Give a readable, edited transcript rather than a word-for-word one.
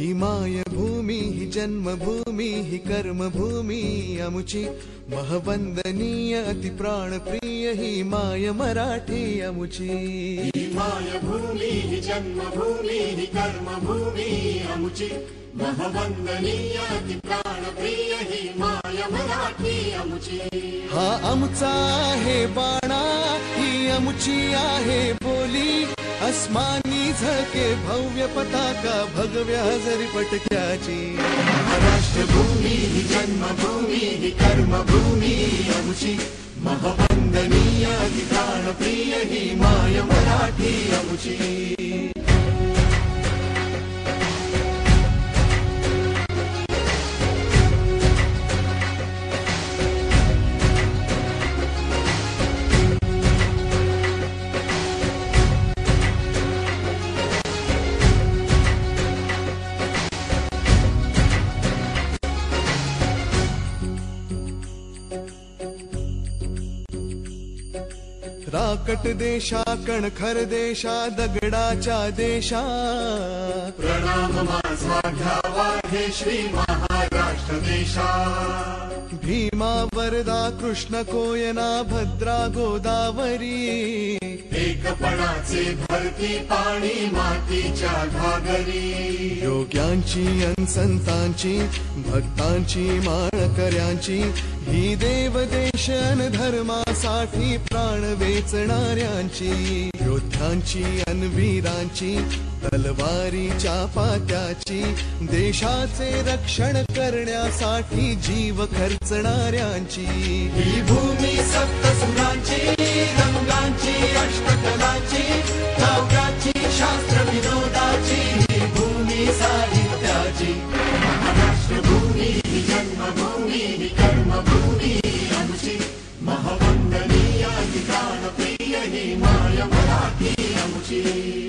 ही मायभूमी ही जन्मभूमी ही कर्मभूमी अमुची महवंदनीय अति प्राणप्रिय ही माय मराठी अमुची। ही मायभूमी ही जन्मभूमी ही कर्मभूमी अमुची महवंदनीय अति प्राणप्रिय ही माय मराठी अमुची। हा आमचा आहे बाणा ही अमुची आहे बोली अस्मानी झळके भव्य पताका भगव्या हजरी पटक्याची। महाराष्ट्रभूमी ही जन्मभूमी ही कर्मभूमी अमुची महवंदनीय अति प्राणप्रिय ही माय मराठी अमुची। राकट देशा कणखर देशा दगडाच्या देशा प्रणाम माझा घ्यावा हे श्री महाराष्ट्र देशा। भीमा वरदा कृष्ण कोयना भद्रा गोदावरी एकपणाचे भरती पाणी मातीच्या घागरी। योग्यांची अन संतांची भक्तांची माळकऱ्यांची ही देवदेश अन धर्मासाठी प्राण वेचणाऱ्यांची योद्ध्यांची अन वीरांची तलवारीच्या पात्याची देशाचे रक्षण करण्यासाठी जीव खर्चणाऱ्यांची। ही भूमी सप्तसुरांची रंगांची अष्टकलांची काव्याची शास्त्र विनोदाची ही भूमी साहित्याची। महाराष्ट्रभूमी ही जन्मभूमी ही कर्मभूमी अमुची महवंदनीय अति प्राणप्रिय ही माय मराठी अमुची।